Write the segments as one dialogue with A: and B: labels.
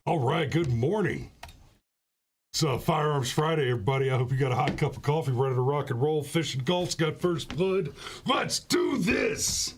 A: All right, good morning. It's Firearms Friday, everybody. I hope you got a hot cup of coffee, ready to rock and roll. Fish and golf's got first blood. Let's do this!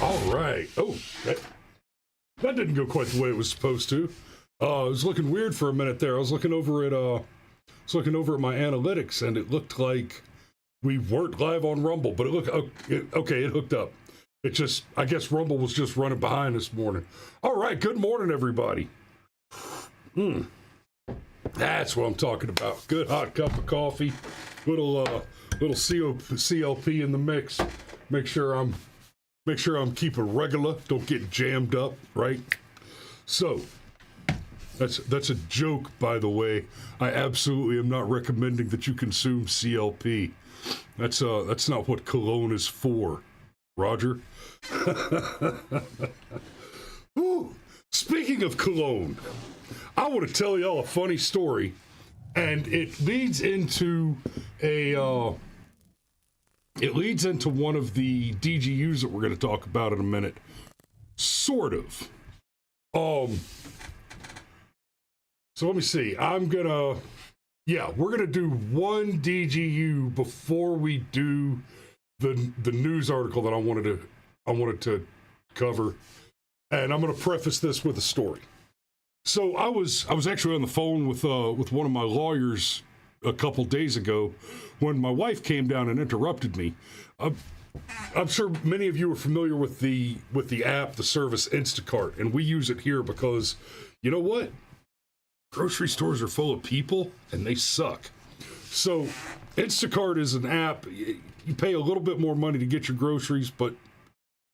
A: All right. Oh, that didn't go quite the way it was supposed to. It was looking weird for a minute there. I was looking over at my analytics, and it looked like we weren't live on Rumble, but it looked okay. It hooked up. It just, I guess Rumble was just running behind this morning. All right. Good morning, everybody. That's what I'm talking about. Good hot cup of coffee, little CLP in the mix. Make sure I'm keeping regular. Don't get jammed up, right? So that's a joke, by the way. I absolutely am not recommending that you consume CLP. That's not what cologne is for. Roger. Ooh, speaking of cologne, I want to tell y'all a funny story, and it leads into one of the DGUs that we're going to talk about in a minute. Sort of. So let me see. We're going to do one DGU before we do the news article that I wanted to cover. And I'm going to preface this with a story. So I was actually on the phone with one of my lawyers a couple days ago when my wife came down and interrupted me. I'm sure many of you are familiar with the app, the service Instacart, and we use it here because, you know what? Grocery stores are full of people, and they suck. So Instacart is an app. You pay a little bit more money to get your groceries, but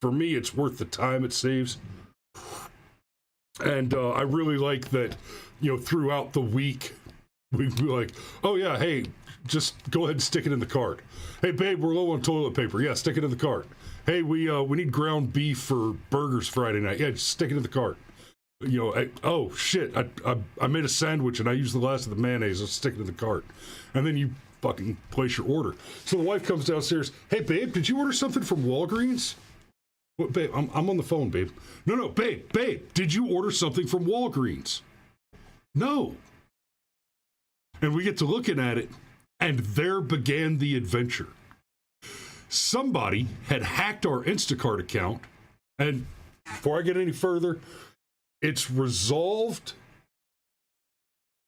A: for me, it's worth the time it saves. And I really like that, throughout the week, we'd be like, oh yeah, hey, just go ahead and stick it in the cart. Hey babe, we're low on toilet paper. Yeah, stick it in the cart. Hey, we need ground beef for burgers Friday night. Yeah, just stick it in the cart. Oh shit, I made a sandwich and I used the last of the mayonnaise. Let's stick it in the cart. And then you fucking place your order. So the wife comes downstairs. Hey babe, did you order something from Walgreens? What, babe? I'm on the phone, babe. No, babe, did you order something from Walgreens? No. And we get to looking at it, and there began the adventure. Somebody had hacked our Instacart account, and before I get any further, it's resolved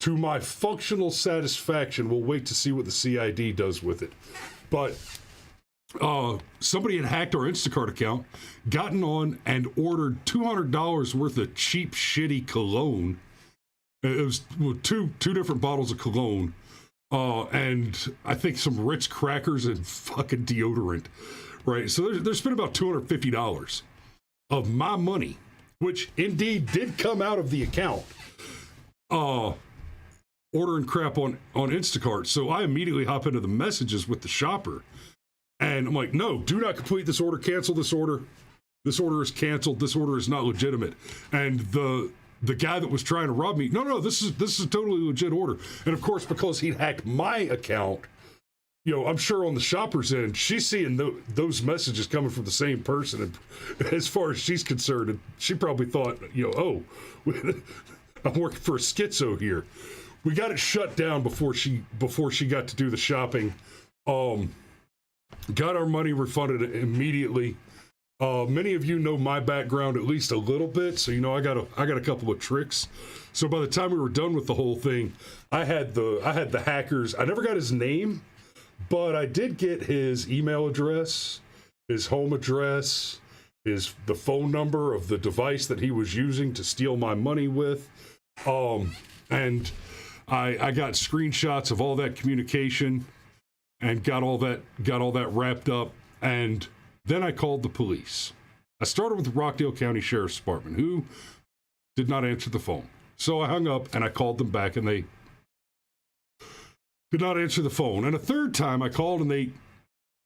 A: to my functional satisfaction. We'll wait to see what the CID does with it. But somebody had hacked our Instacart account, gotten on and ordered $200 worth of cheap, shitty cologne. It was two different bottles of cologne, and I think some Ritz crackers and fucking deodorant, right? So they're spending about $250 of my money, which indeed did come out of the account, ordering crap on Instacart. So I immediately hop into the messages with the shopper. And I'm like, no, do not complete this order. Cancel this order. This order is canceled. This order is not legitimate. And the guy that was trying to rob me, no, this is a totally legit order. And of course, because he hacked my account, I'm sure on the shopper's end, she's seeing those messages coming from the same person. And as far as she's concerned, she probably thought, oh, I'm working for a schizo here. We got it shut down before she got to do the shopping. Got our money refunded immediately. Many of you know my background at least a little bit, so I got a couple of tricks. So by the time we were done with the whole thing, I had the hackers. I never got his name, but I did get his email address, his home address, the phone number of the device that he was using to steal my money with, and I got screenshots of all that communication and got all that wrapped up, and then I called the police. I started with the Rockdale County Sheriff's Department, who did not answer the phone. So I hung up and I called them back, and they did not answer the phone. And a third time I called and they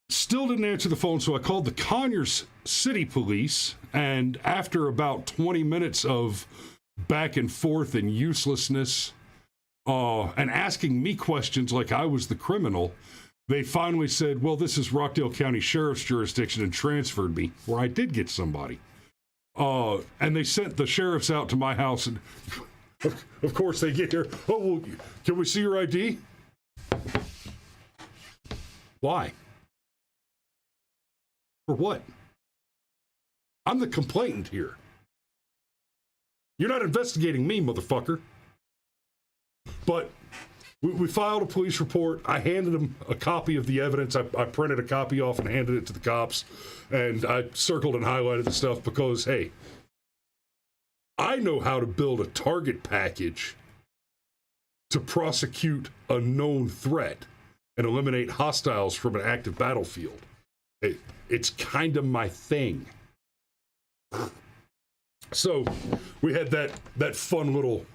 A: still didn't answer the phone. So I called the Conyers City Police, and after about 20 minutes of back and forth and uselessness, and asking me questions like I was the criminal, they finally said, well, this is Rockdale County Sheriff's jurisdiction, and transferred me, where I did get somebody. And they sent the sheriffs out to my house, and of course they get here. Oh, well, can we see your ID? Why? For what? I'm the complainant here. You're not investigating me, motherfucker. But we filed a police report. I handed them a copy of the evidence. I printed a copy off and handed it to the cops. And I circled and highlighted the stuff because, hey, I know how to build a target package to prosecute a known threat and eliminate hostiles from an active battlefield. It's kind of my thing. So we had that fun little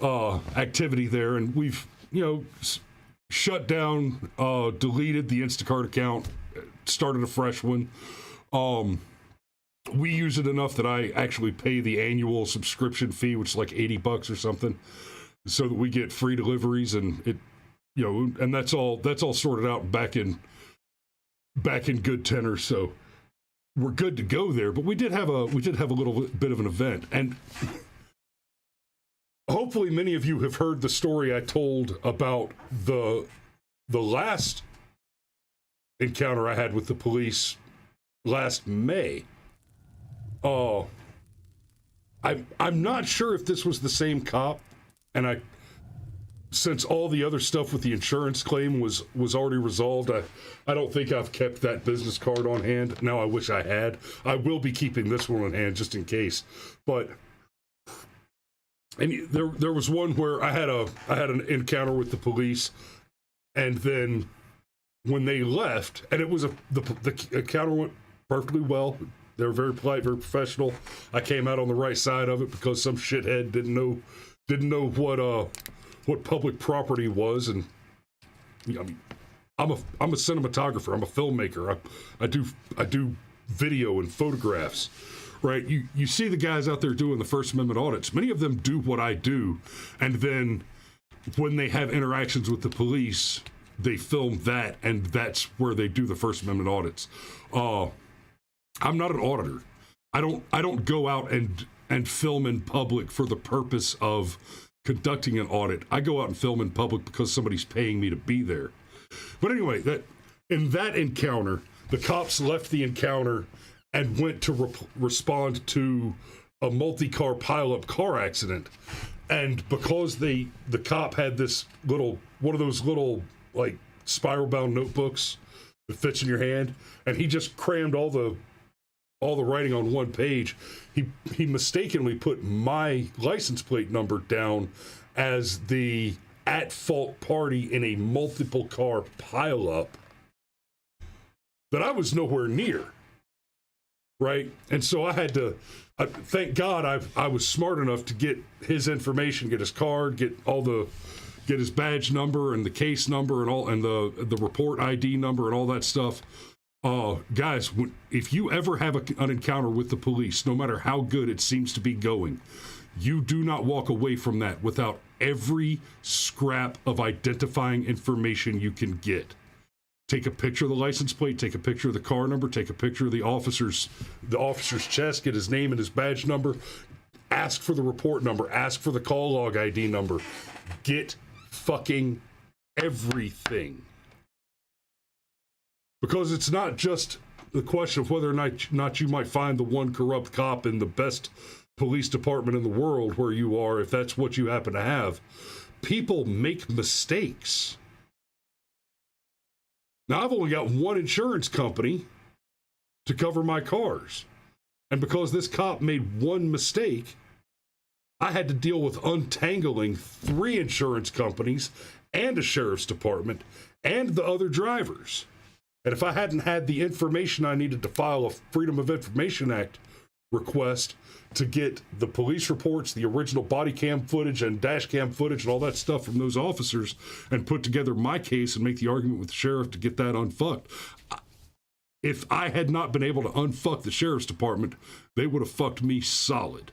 A: activity there, and we've shut down, deleted the Instacart account, started a fresh one. We use it enough that I actually pay the annual subscription fee, which is like $80 or something, so that we get free deliveries, and it, and that's all sorted out back in good tenor. So we're good to go there. But we did have a little bit of an event, and hopefully many of you have heard the story I told about the last encounter I had with the police last May. I'm not sure if this was the same cop, and since all the other stuff with the insurance claim was already resolved, I don't think I've kept that business card on hand. Now I wish I had. I will be keeping this one on hand just in case. But and there was one where I had an encounter with the police, and then when they left, and it was the encounter went perfectly well. They were very polite, very professional. I came out on the right side of it because some shithead didn't know what public property was, and I'm a cinematographer. I'm a filmmaker. I do video and photographs. Right, you see the guys out there doing the First Amendment audits. Many of them do what I do, and then when they have interactions with the police, they film that, and that's where they do the First Amendment audits. I'm not an auditor. I don't go out and film in public for the purpose of conducting an audit. I go out and film in public because somebody's paying me to be there. But anyway, in that encounter, the cops left the encounter and went to respond to a multi-car pileup car accident. And because the cop had this one of those little like spiral-bound notebooks that fits in your hand, and he just crammed all the writing on one page, he mistakenly put my license plate number down as the at-fault party in a multiple car pileup that I was nowhere near. Right? And so I had to, thank God I was smart enough to get his information, get his card, get his badge number and the case number and all, and the report ID number and all that stuff. Guys, if you ever have an encounter with the police, no matter how good it seems to be going, You do not walk away from that without every scrap of identifying information you can get. Take a picture of the license plate, take a picture of the car number, take a picture of the officer's chest, get his name and his badge number, ask for the report number, ask for the call log ID number. Get fucking everything. Because it's not just the question of whether or not you might find the one corrupt cop in the best police department in the world where you are, if that's what you happen to have. People make mistakes. Now, I've only got one insurance company to cover my cars. And because this cop made one mistake, I had to deal with untangling 3 insurance companies and a sheriff's department and the other drivers. And if I hadn't had the information I needed to file a Freedom of Information Act request to get the police reports, the original body cam footage and dash cam footage and all that stuff from those officers and put together my case and make the argument with the sheriff to get that unfucked. If I had not been able to unfuck the sheriff's department, they would have fucked me solid.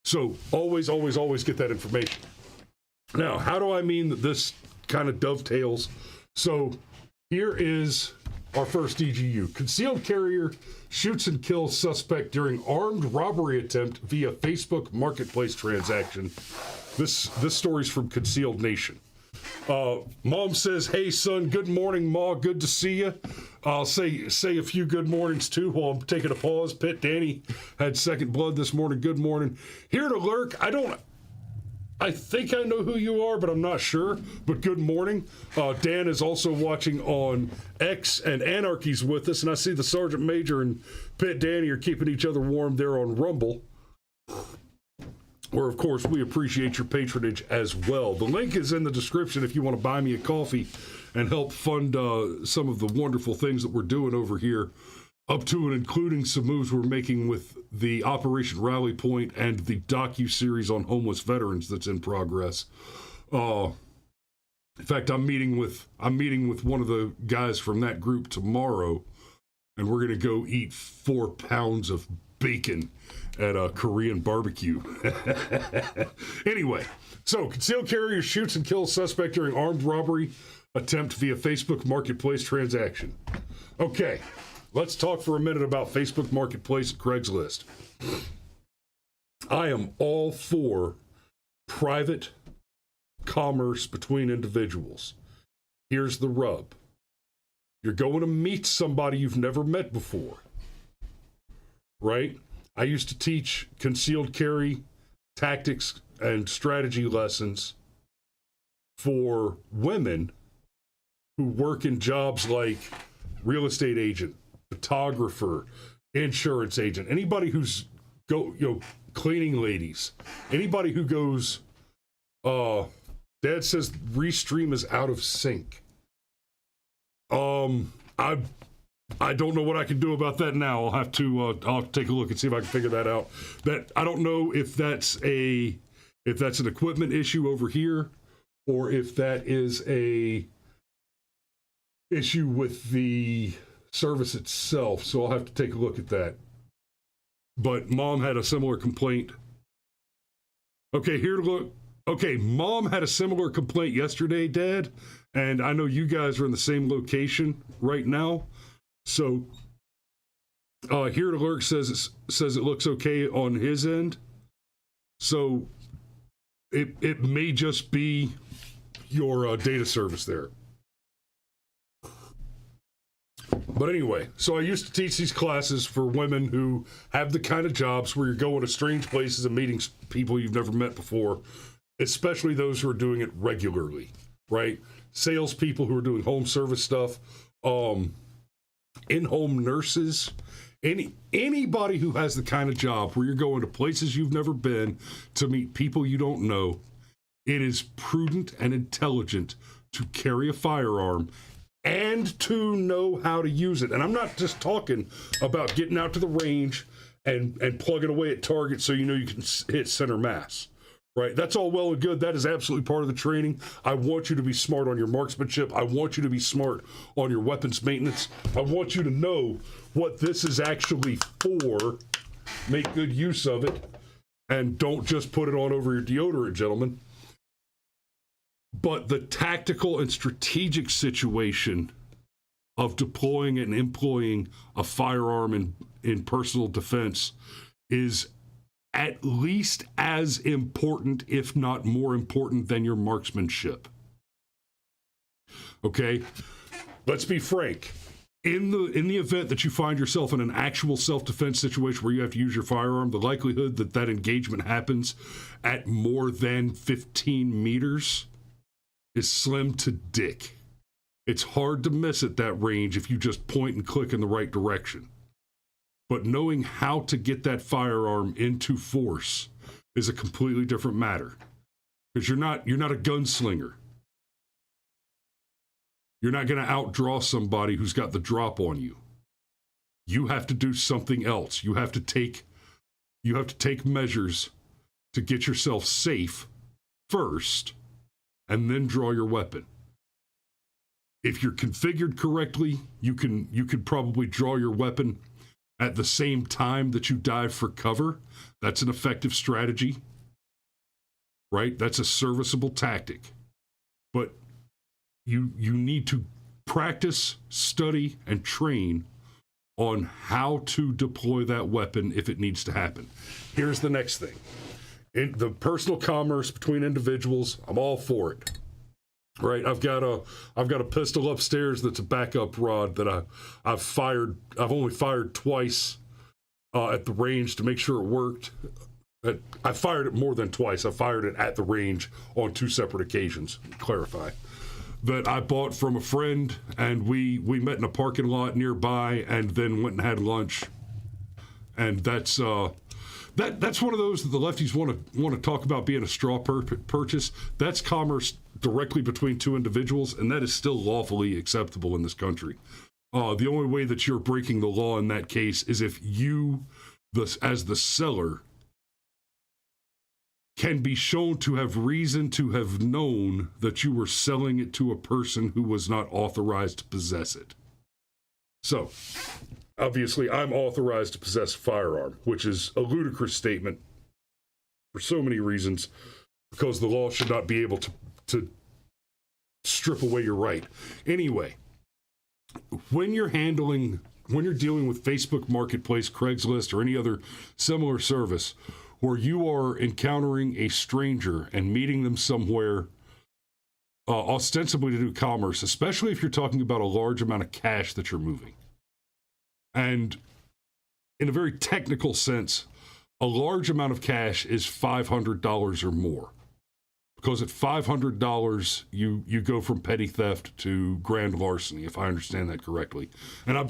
A: So always, always, always get that information. Now, how do I mean that this kind of dovetails? So here is our first DGU. Concealed carrier shoots and kills suspect during armed robbery attempt via Facebook marketplace transaction. This story's from Concealed Nation. Mom says, "Hey son, good morning, Ma, good to see you." I'll say a few good mornings too while I'm taking a pause. Pitt Danny had second blood this morning. Good morning. Here to lurk. I think I know who you are, but I'm not sure. But good morning. Dan is also watching on X, and Anarchy's with us. And I see the Sergeant Major and Pitt Danny are keeping each other warm there on Rumble, where, of course, we appreciate your patronage as well. The link is in the description if you want to buy me a coffee and help fund some of the wonderful things that we're doing over here, up to and including some moves we're making with the Operation Rally Point and the docu-series on homeless veterans that's in progress. In fact, I'm meeting with one of the guys from that group tomorrow, and we're going to go eat 4 pounds of bacon at a Korean barbecue. Anyway, so concealed carrier shoots and kills suspect during armed robbery attempt via Facebook marketplace transaction. Okay. Let's talk for a minute about Facebook Marketplace and Craigslist. I am all for private commerce between individuals. Here's the rub. You're going to meet somebody you've never met before, right? I used to teach concealed carry tactics and strategy lessons for women who work in jobs like real estate agent, photographer, insurance agent, anybody who's cleaning ladies, anybody who goes, Dad says Restream is out of sync. I don't know what I can do about that now. I'll have to take a look and see if I can figure that out. That I don't know if that's an equipment issue over here, or if that is a issue with the service itself, so I'll have to take a look at that. But Mom had a similar complaint. Okay, here to look. Okay, Mom had a similar complaint yesterday, Dad, and I know you guys are in the same location right now. So, here to lurk says it looks okay on his end. So, it may just be your data service there. But anyway, so I used to teach these classes for women who have the kind of jobs where you're going to strange places and meeting people you've never met before, especially those who are doing it regularly, right? Salespeople who are doing home service stuff, in-home nurses, anybody who has the kind of job where you're going to places you've never been to meet people you don't know. It is prudent and intelligent to carry a firearm and to know how to use it. And I'm not just talking about getting out to the range and plugging away at targets so you know you can hit center mass, right? That's all well and good. That is absolutely part of the training. I want you to be smart on your marksmanship. I want you to be smart on your weapons maintenance. I want you to know what this is actually for. Make good use of it. And don't just put it on over your deodorant, gentlemen. But the tactical and strategic situation of deploying and employing a firearm in personal defense is at least as important, if not more important, than your marksmanship. Okay? Let's be frank. In the event that you find yourself in an actual self-defense situation where you have to use your firearm, the likelihood that that engagement happens at more than 15 meters is slim to dick. It's hard to miss at that range if you just point and click in the right direction. But knowing how to get that firearm into force is a completely different matter. Because you're not a gunslinger. You're not going to outdraw somebody who's got the drop on you. You have to do something else. You have to take measures to get yourself safe first, and then draw your weapon. If you're configured correctly, you could probably draw your weapon at the same time that you dive for cover. That's an effective strategy, right? That's a serviceable tactic. But you need to practice, study, and train on how to deploy that weapon if it needs to happen. Here's the next thing. In the personal commerce between individuals, I'm all for it. Right? I've got a pistol upstairs that's a backup rod that I've only fired twice at the range to make sure it worked. I fired it more than twice. I fired it at the range on 2 separate occasions, clarify. That I bought from a friend, and we met in a parking lot nearby and then went and had lunch. And that's one of those that the lefties want to talk about being a straw purchase. That's commerce directly between 2 individuals, and that is still lawfully acceptable in this country. The only way that you're breaking the law in that case is if you, as the seller, can be shown to have reason to have known that you were selling it to a person who was not authorized to possess it. So, obviously, I'm authorized to possess a firearm, which is a ludicrous statement for so many reasons, because the law should not be able to strip away your right. Anyway, when you're dealing with Facebook Marketplace, Craigslist, or any other similar service where you are encountering a stranger and meeting them somewhere ostensibly to do commerce, especially if you're talking about a large amount of cash that you're moving. And in a very technical sense, a large amount of cash is $500 or more. Because at $500, you go from petty theft to grand larceny, if I understand that correctly. And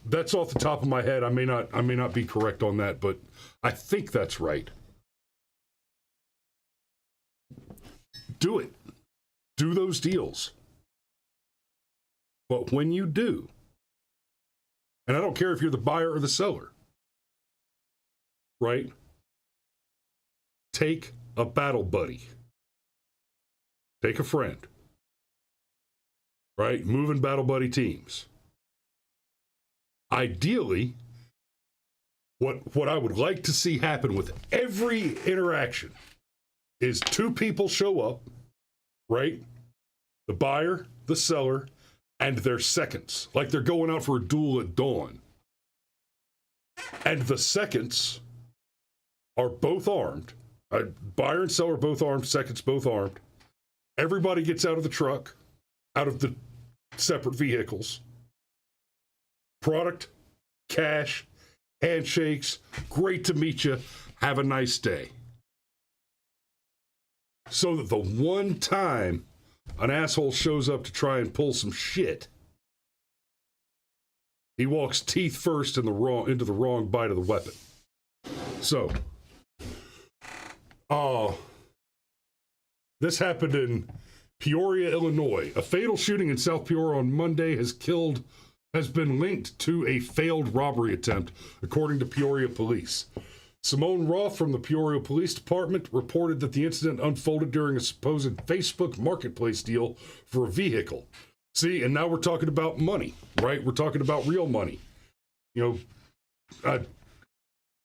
A: that's off the top of my head. I may not be correct on that, but I think that's right. Do it. Do those deals. But when you do, and I don't care if you're the buyer or the seller, right? Take a battle buddy. Take a friend. Right? Move in battle buddy teams. Ideally, what I would like to see happen with every interaction is 2 people show up, right? The buyer, the seller, and their seconds. Like they're going out for a duel at dawn. And the seconds are both armed. Buyer and seller both armed, seconds both armed. Everybody gets out of the truck, out of the separate vehicles. Product, cash, handshakes, great to meet you, have a nice day. So that the one time an asshole shows up to try and pull some shit, he walks teeth first into the wrong bite of the weapon. So, this happened in Peoria, Illinois. A fatal shooting in South Peoria on Monday has been linked to a failed robbery attempt, according to Peoria police. Simone Roth from the Peoria Police Department reported that the incident unfolded during a supposed Facebook Marketplace deal for a vehicle. See, and now we're talking about money, right? We're talking about real money. You know,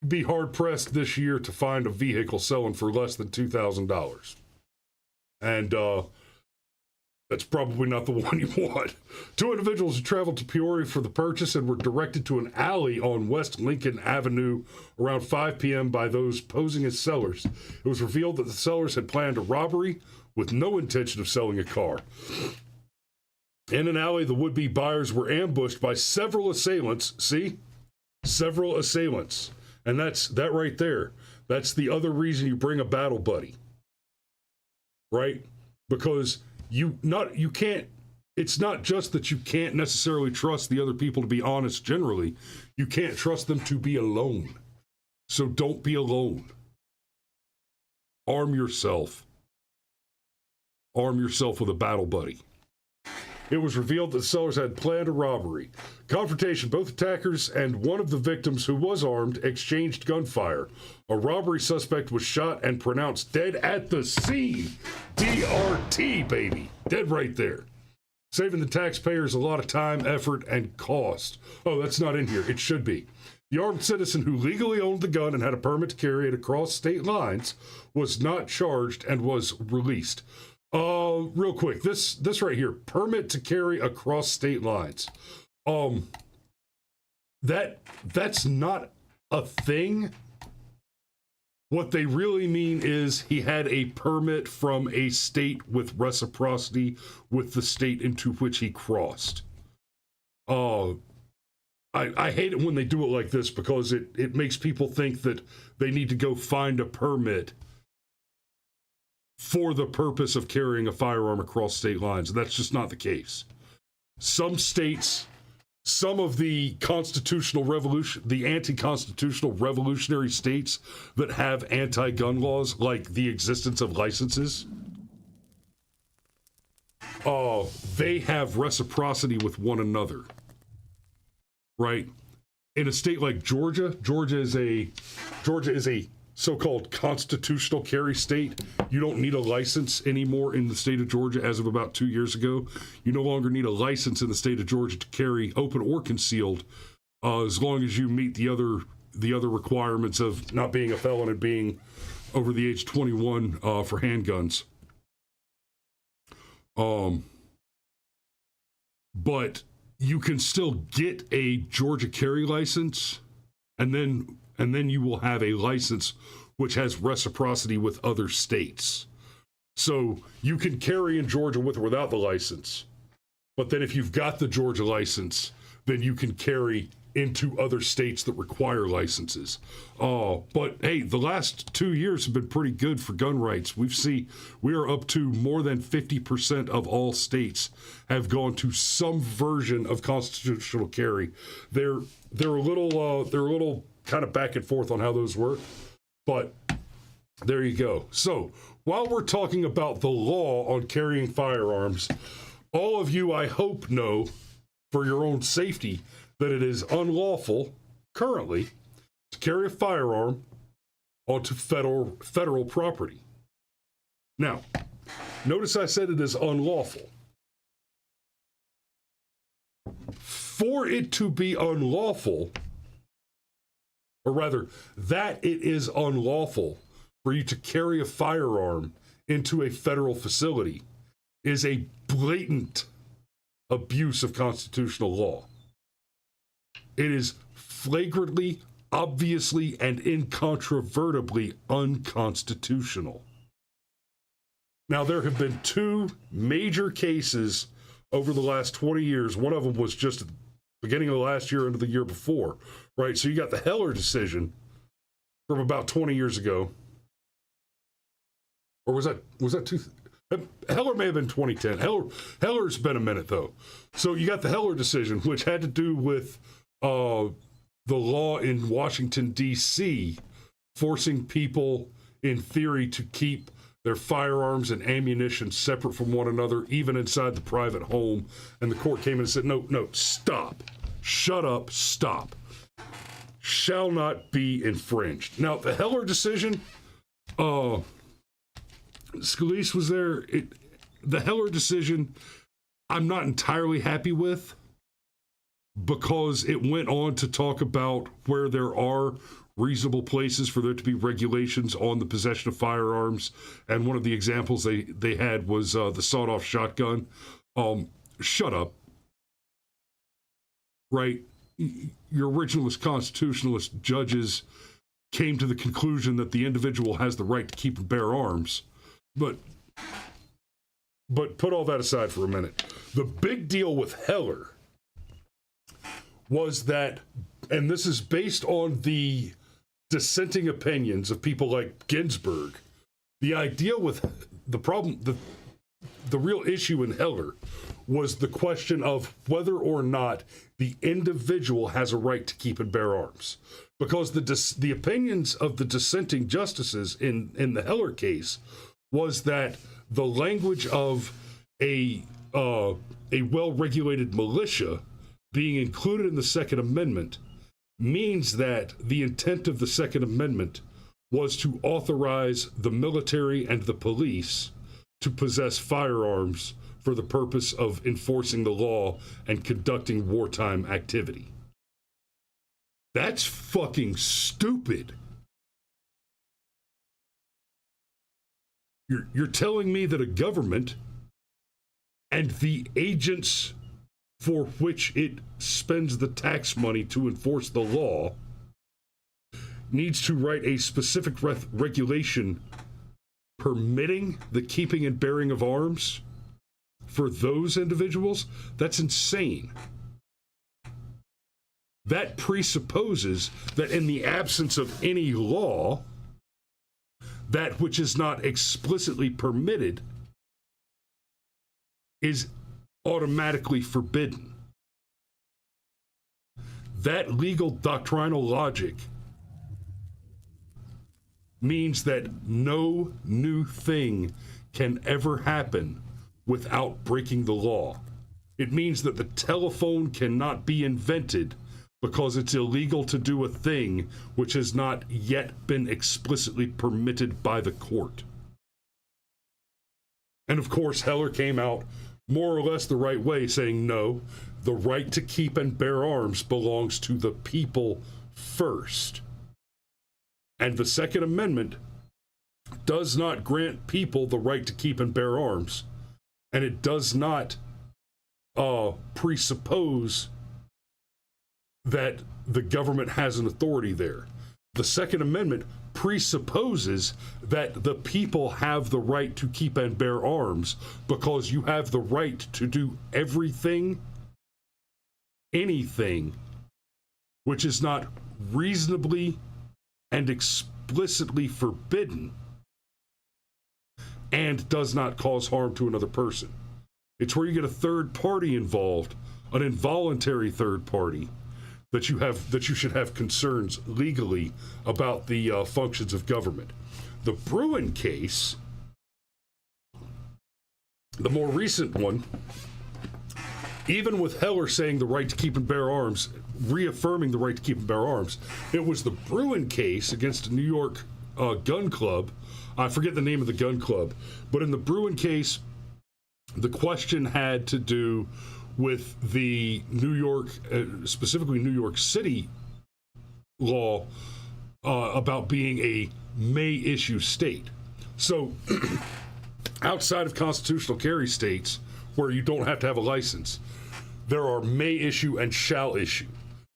A: be hard pressed this year to find a vehicle selling for less than $2,000. And that's probably not the one you want. Two individuals who traveled to Peoria for the purchase and were directed to an alley on West Lincoln Avenue around 5 p.m. by those posing as sellers. It was revealed that the sellers had planned a robbery with no intention of selling a car. In an alley, the would-be buyers were ambushed by several assailants. See? Several assailants. And that's that right there. That's the other reason you bring a battle buddy. Right? Because it's not just that you can't necessarily trust the other people to be honest generally. You can't trust them to be alone. So don't be alone. Arm yourself. Arm yourself with a battle buddy. It was revealed that the sellers had planned a robbery. Confrontation, both attackers and one of the victims who was armed exchanged gunfire. A robbery suspect was shot and pronounced dead at the scene. DRT, baby. Dead right there. Saving the taxpayers a lot of time, effort, and cost. Oh, that's not in here. It should be. The armed citizen who legally owned the gun and had a permit to carry it across state lines was not charged and was released. Real quick, this right here, permit to carry across state lines. That's not a thing. What they really mean is he had a permit from a state with reciprocity with the state into which he crossed. I hate it when they do it like this because it makes people think that they need to go find a permit for the purpose of carrying a firearm across state lines. That's just not the case. Some states, some of the constitutional revolution, the anti-constitutional revolutionary states that have anti-gun laws, like the existence of licenses, they have reciprocity with one another, right? In a state like Georgia, Georgia is a so-called constitutional carry state. You don't need a license anymore in the state of Georgia as of about 2 years ago. You no longer need a license in the state of Georgia to carry open or concealed, as long as you meet the other requirements of not being a felon and being over the age 21 for handguns. But you can still get a Georgia carry license, and then you will have a license which has reciprocity with other states. So you can carry in Georgia with or without the license. But then if you've got the Georgia license, then you can carry into other states that require licenses. But hey, the last 2 years have been pretty good for gun rights. We are up to more than 50% of all states have gone to some version of constitutional a little kind of back and forth on how those work, but there you go. So while we're talking about the law on carrying firearms, all of you, I hope, know for your own safety that it is unlawful currently to carry a firearm onto federal property. Now, notice I said it is unlawful. For it to be unlawful, or rather, that it is unlawful for you to carry a firearm into a federal facility, is a blatant abuse of constitutional law. It is flagrantly, obviously, and incontrovertibly unconstitutional. Now, there have been two major cases over the last 20 years. One of them was just at the beginning of last year into the year before, right? So you got the Heller decision from about 20 years ago. Or was that two? Heller may have been 2010. Heller's been a minute, though. So you got the Heller decision, which had to do with the law in Washington, D.C., forcing people, in theory, to keep their firearms and ammunition separate from one another, even inside the private home. And the court came in and said, no, stop. Shut up, stop. Shall not be infringed. Now, the Heller decision, Scalise was there. The Heller decision, I'm not entirely happy with, because it went on to talk about where there are reasonable places for there to be regulations on the possession of firearms. And one of the examples they had was the sawed-off shotgun. Shut up. Right? Your originalist constitutionalist judges came to the conclusion that the individual has the right to keep and bear arms. But put all that aside for a minute. The big deal with Heller was that, and this is based on the dissenting opinions of people like Ginsburg, the idea with the problem, the real issue in Heller was the question of whether or not the individual has a right to keep and bear arms. Because the opinions of the dissenting justices in the Heller case was that the language of a well-regulated militia being included in the Second Amendment means that the intent of the Second Amendment was to authorize the military and the police to possess firearms for the purpose of enforcing the law and conducting wartime activity. That's fucking stupid. You're telling me that a government and the agents for which it spends the tax money to enforce the law needs to write a specific regulation permitting the keeping and bearing of arms for those individuals? That's insane. That presupposes that in the absence of any law, that which is not explicitly permitted is automatically forbidden. That legal doctrinal logic means that no new thing can ever happen without breaking the law. It means that the telephone cannot be invented because it's illegal to do a thing which has not yet been explicitly permitted by the court. And of course, Heller came out more or less the right way, saying no, the right to keep and bear arms belongs to the people first. And the Second Amendment does not grant people the right to keep and bear arms. And it does not presuppose that the government has an authority there. The Second Amendment presupposes that the people have the right to keep and bear arms because you have the right to do everything, anything, which is not reasonably and explicitly forbidden and does not cause harm to another person. It's where you get a third party involved, an involuntary third party, that you should have concerns legally about the functions of government. The Bruin case, the more recent one, even with Heller saying the right to keep and bear arms, reaffirming the right to keep and bear arms, it was the Bruin case against a New York gun club. I forget the name of the gun club, but in the Bruin case, the question had to do with the New York, specifically New York City law about being a may issue state. So outside of constitutional carry states where you don't have to have a license, there are may issue and shall issue.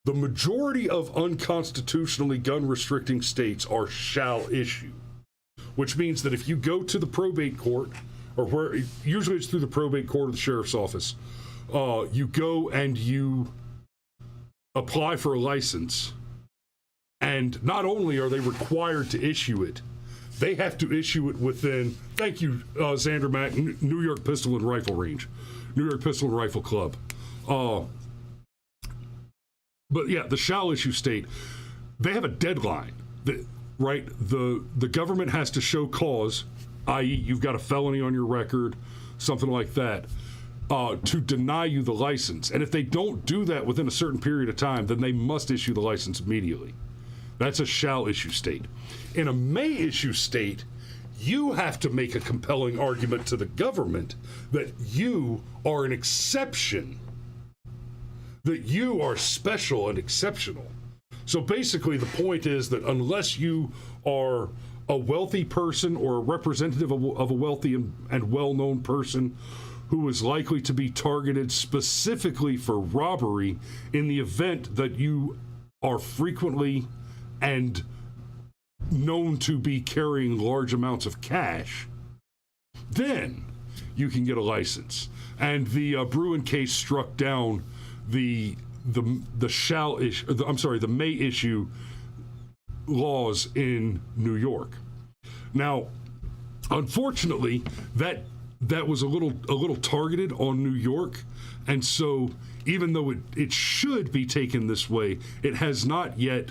A: The majority of unconstitutionally gun restricting states are shall issue, which means that if you go to the probate court, or where usually it's through the probate court or the sheriff's office, you go and you apply for a license, and not only are they required to issue it, they have to issue it within, thank you, Xander Mack, New York Pistol and Rifle Range, New York Pistol and Rifle Club. But yeah, the shall issue state, they have a deadline, right? The government has to show cause, i.e. you've got a felony on your record, something like that, to deny you the license. And if they don't do that within a certain period of time, then they must issue the license immediately. That's a shall issue state. In a may issue state, you have to make a compelling argument to the government that you are an exception, that you are special and exceptional. So basically, the point is that unless you are a wealthy person or a representative of a wealthy and well-known person who is likely to be targeted specifically for robbery in the event that you are frequently and known to be carrying large amounts of cash, then you can get a license. And the Bruin case struck down the may issue laws in New York. Now, unfortunately, that was a little targeted on New York, and so even though it should be taken this way, it has not yet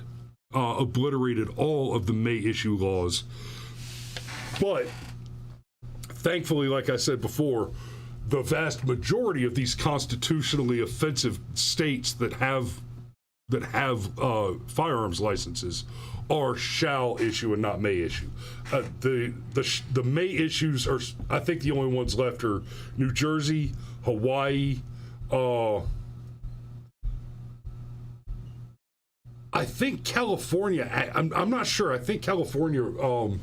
A: obliterated all of the may issue laws. But thankfully, like I said before, the vast majority of these constitutionally offensive states that have firearms licenses are shall issue and not may issue. The may issues are, I think, the only ones left are New Jersey, Hawaii, I think California. I'm not sure. I think California had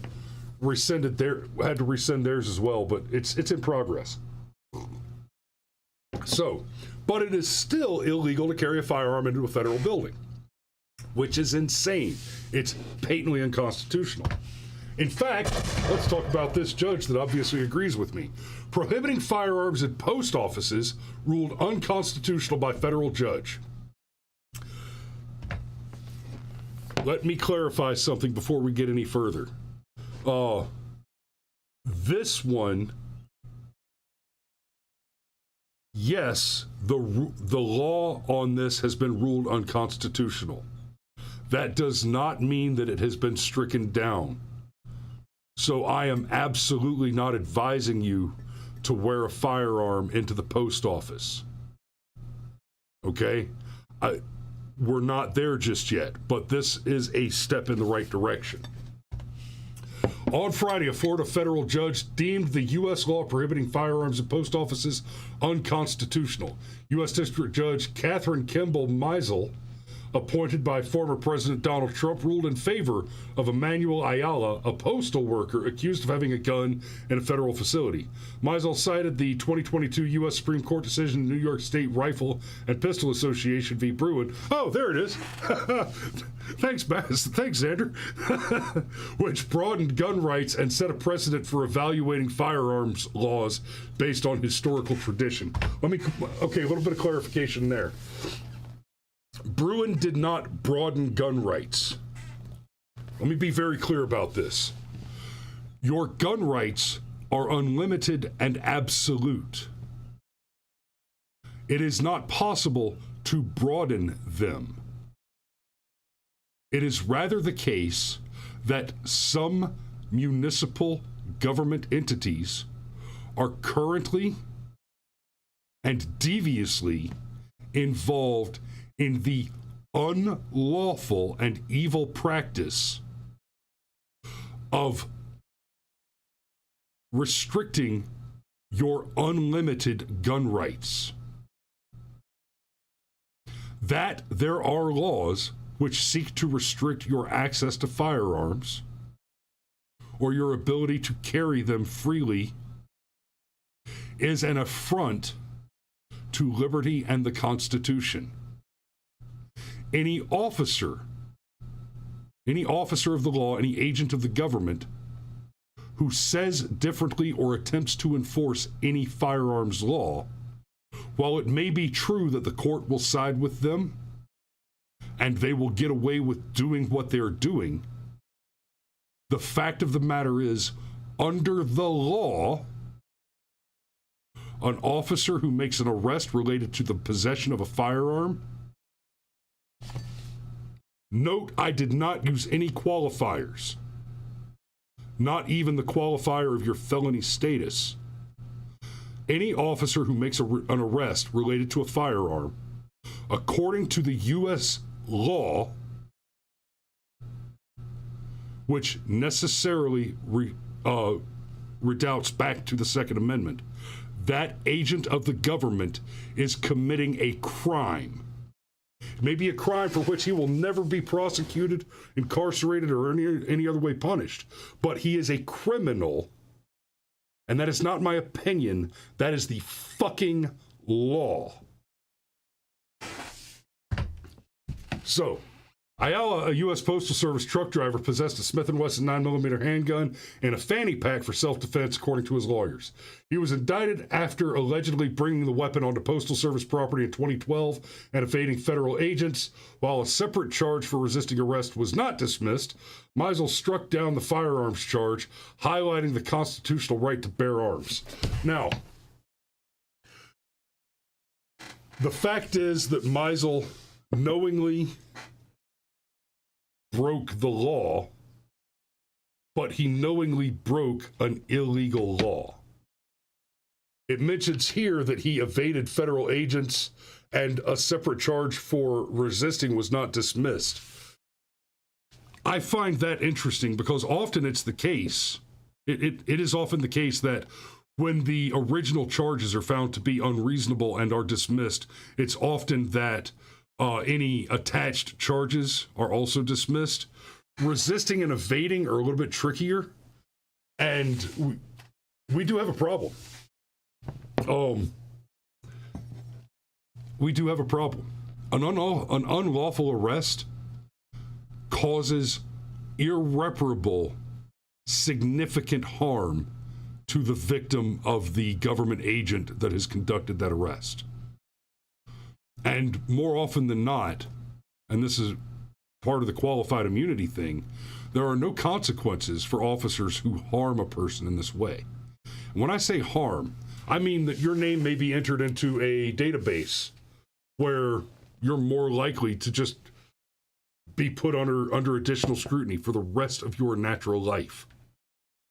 A: to rescind theirs as well, but it's in progress. So, but it is still illegal to carry a firearm into a federal building, which is insane. It's patently unconstitutional. In fact, let's talk about this judge that obviously agrees with me. Prohibiting firearms at post offices ruled unconstitutional by federal judge. Let me clarify something before we get any further. This one, yes, the law on this has been ruled unconstitutional. That does not mean that it has been stricken down. So I am absolutely not advising you to wear a firearm into the post office. Okay? We're not there just yet, but this is a step in the right direction. On Friday, a Florida federal judge deemed the U.S. law prohibiting firearms in post offices unconstitutional. U.S. District Judge Catherine Kimball Meisel, appointed by former President Donald Trump, ruled in favor of Emmanuel Ayala, a postal worker accused of having a gun in a federal facility. Meisel cited the 2022 U.S. Supreme Court decision in New York State Rifle and Pistol Association v. Bruin. Oh, there it is. Thanks, Xander. Which broadened gun rights and set a precedent for evaluating firearms laws based on historical tradition. Okay, a little bit of clarification there. Bruin did not broaden gun rights. Let me be very clear about this. Your gun rights are unlimited and absolute. It is not possible to broaden them. It is rather the case that some municipal government entities are currently and deviously involved in the unlawful and evil practice of restricting your unlimited gun rights. That there are laws which seek to restrict your access to firearms or your ability to carry them freely is an affront to liberty and the Constitution. Any officer of the law, any agent of the government who says differently or attempts to enforce any firearms law, while it may be true that the court will side with them and they will get away with doing what they're doing, the fact of the matter is, under the law, an officer who makes an arrest related to the possession of a firearm, note, I did not use any qualifiers, not even the qualifier of your felony status. Any officer who makes an arrest related to a firearm, according to the U.S. law, which necessarily redoubts back to the Second Amendment, that agent of the government is committing a crime. may be a crime for which he will never be prosecuted, incarcerated, or any other way punished. But he is a criminal, and that is not my opinion. That is the fucking law. So, Ayala, a U.S. Postal Service truck driver, possessed a Smith & Wesson 9mm handgun and a fanny pack for self-defense, according to his lawyers. He was indicted after allegedly bringing the weapon onto Postal Service property in 2012 and evading federal agents. While a separate charge for resisting arrest was not dismissed, Meisel struck down the firearms charge, highlighting the constitutional right to bear arms. Now, the fact is that Meisel knowingly broke the law, but he knowingly broke an illegal law. It mentions here that he evaded federal agents and a separate charge for resisting was not dismissed. I find that interesting because often it's the case, it is often the case that when the original charges are found to be unreasonable and are dismissed, it's often that any attached charges are also dismissed. Resisting and evading are a little bit trickier, and we do have a problem. We do have a problem. An unlawful arrest causes irreparable, significant harm to the victim of the government agent that has conducted that arrest. And more often than not, and this is part of the qualified immunity thing, there are no consequences for officers who harm a person in this way. And when I say harm, I mean that your name may be entered into a database where you're more likely to just be put under additional scrutiny for the rest of your natural life.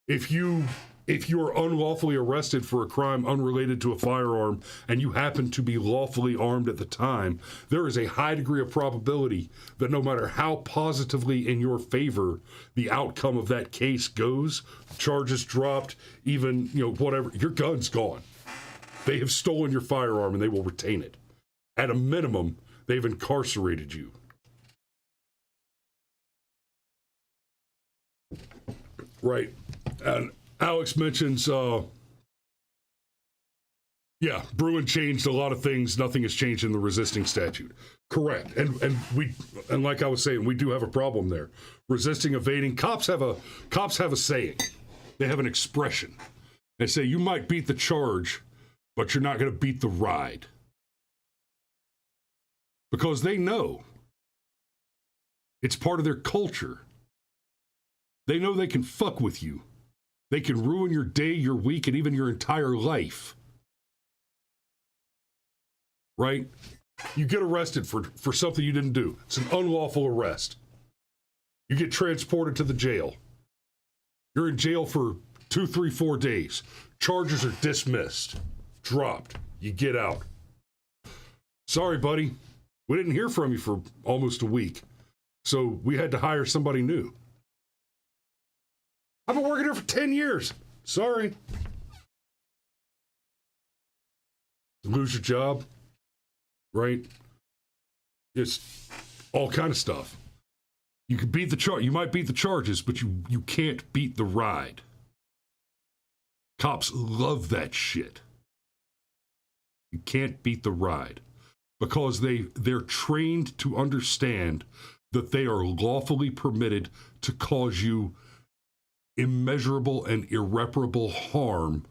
A: If you're unlawfully arrested for a crime unrelated to a firearm and you happen to be lawfully armed at the time, there is a high degree of probability that no matter how positively in your favor the outcome of that case goes, charges dropped, even, whatever, your gun's gone. They have stolen your firearm and they will retain it. At a minimum, they've incarcerated you. Right. And Alex mentions, Bruin changed a lot of things. Nothing has changed in the resisting statute. Correct. And like I was saying, we do have a problem there. Resisting, evading. Cops have a saying. They have an expression. They say, you might beat the charge, but you're not going to beat the ride. Because they know it's part of their culture. They know they can fuck with you. They can ruin your day, your week, and even your entire life. Right? You get arrested for something you didn't do. It's an unlawful arrest. You get transported to the jail. You're in jail for 2, 3, 4 days. Charges are dismissed, dropped. You get out. Sorry, buddy. We didn't hear from you for almost a week. So we had to hire somebody new. I've been working here for 10 years. Sorry. Lose your job, right? Just all kind of stuff. You can beat the charge. You might beat the charges, but you can't beat the ride. Cops love that shit. You can't beat the ride because they're trained to understand that they are lawfully permitted to cause you immeasurable and irreparable harm,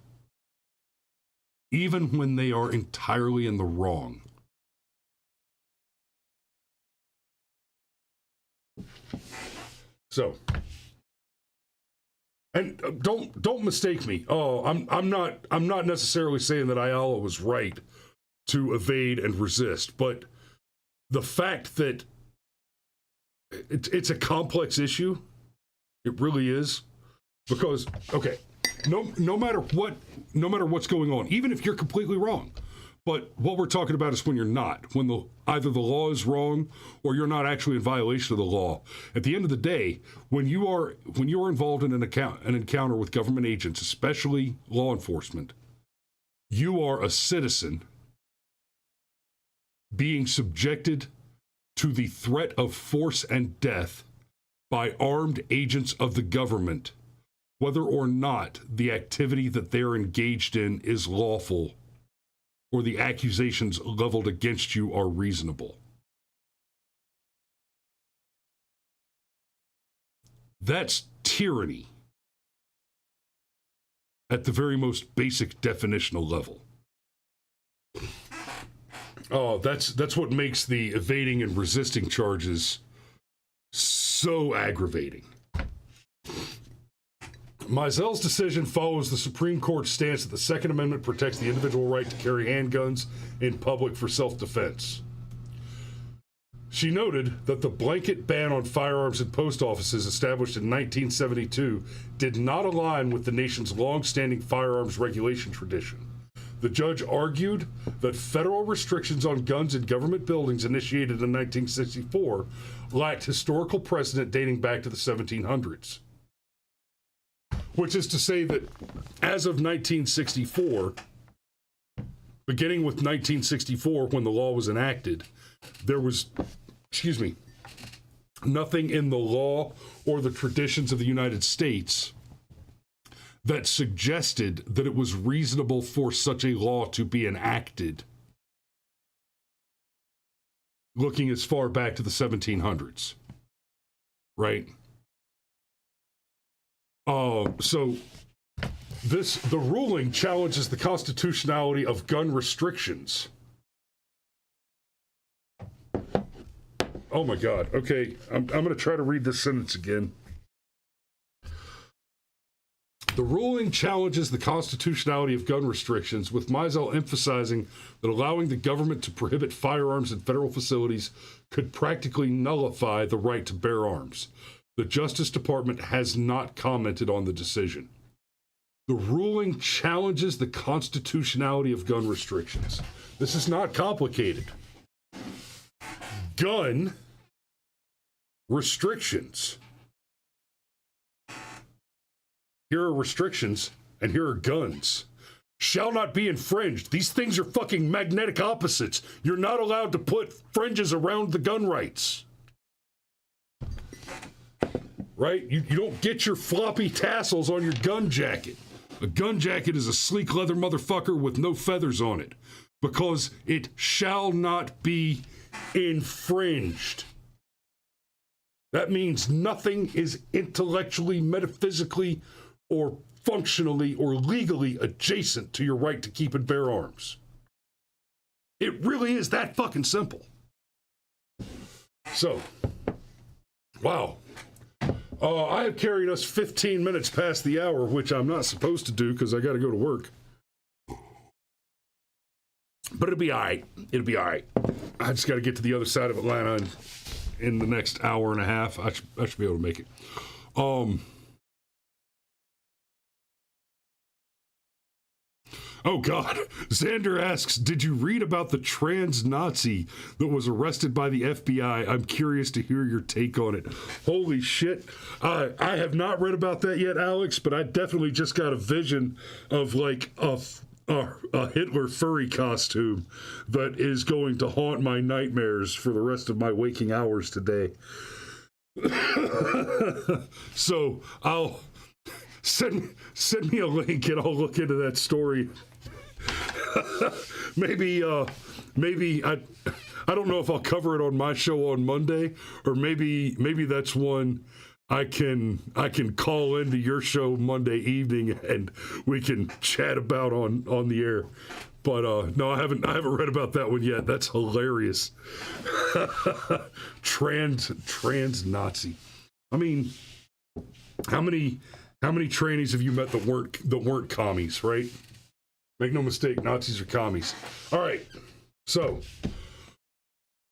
A: even when they are entirely in the wrong. So, and don't mistake me. Oh, I'm not necessarily saying that Ayala was right to evade and resist, but the fact that it's a complex issue, it really is. Because, okay, no matter what's going on, even if you're completely wrong, but what we're talking about is when you're not, when either the law is wrong or you're not actually in violation of the law. At the end of the day, when you are involved in an encounter with government agents, especially law enforcement, you are a citizen being subjected to the threat of force and death by armed agents of the government, whether or not the activity that they're engaged in is lawful or the accusations leveled against you are reasonable. That's tyranny at the very most basic definitional level. Oh, that's what makes the evading and resisting charges so aggravating. Mizell's decision follows the Supreme Court's stance that the Second Amendment protects the individual right to carry handguns in public for self-defense. She noted that the blanket ban on firearms in post offices established in 1972 did not align with the nation's long-standing firearms regulation tradition. The judge argued that federal restrictions on guns in government buildings initiated in 1964 lacked historical precedent dating back to the 1700s. Which is to say that as of 1964, beginning with 1964 when the law was enacted, there was, nothing in the law or the traditions of the United States that suggested that it was reasonable for such a law to be enacted, looking as far back to the 1700s, right? So the ruling challenges the constitutionality of gun restrictions. Oh my God. Okay, I'm going to try to read this sentence again. The ruling challenges the constitutionality of gun restrictions, with Mizell emphasizing that allowing the government to prohibit firearms in federal facilities could practically nullify the right to bear arms. The Justice Department has not commented on the decision. The ruling challenges the constitutionality of gun restrictions. This is not complicated. Gun restrictions. Here are restrictions, and here are guns. Shall not be infringed. These things are fucking magnetic opposites. You're not allowed to put fringes around the gun rights. Right? You don't get your floppy tassels on your gun jacket. A gun jacket is a sleek leather motherfucker with no feathers on it, because it shall not be infringed. That means nothing is intellectually, metaphysically, or functionally or legally adjacent to your right to keep and bear arms. It really is that fucking simple. So, wow. I have carried us 15 minutes past the hour, which I'm not supposed to do because I got to go to work. But it'll be all right. It'll be all right. I just got to get to the other side of Atlanta in the next hour and a half. I should be able to make it. Oh, God. Xander asks, did you read about the trans Nazi that was arrested by the FBI? I'm curious to hear your take on it. Holy shit. I have not read about that yet, Alex, but I definitely just got a vision of like a Hitler furry costume that is going to haunt my nightmares for the rest of my waking hours today. So I'll send me a link and I'll look into that story. maybe I don't know if I'll cover it on my show on Monday, or maybe that's one I can call into your show Monday evening and we can chat about on the air. But no, I haven't read about that one yet. That's hilarious. Trans Nazi. I mean, how many trannies have you met that weren't commies, right? Make no mistake, Nazis are commies. All right, so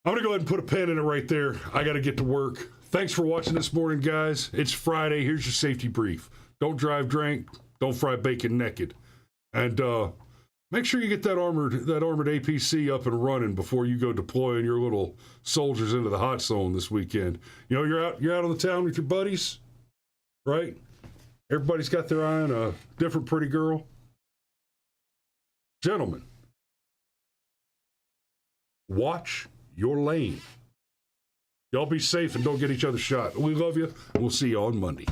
A: I'm gonna go ahead and put a pin in it right there. I gotta get to work. Thanks for watching this morning, guys. It's Friday. Here's your safety brief. Don't drive drunk. Don't fry bacon naked. And make sure you get that armored APC up and running before you go deploying your little soldiers into the hot zone this weekend. You know, you're out on the town with your buddies, right? Everybody's got their eye on a different pretty girl. Gentlemen, watch your lane. Y'all be safe and don't get each other shot. We love you, and we'll see you on Monday.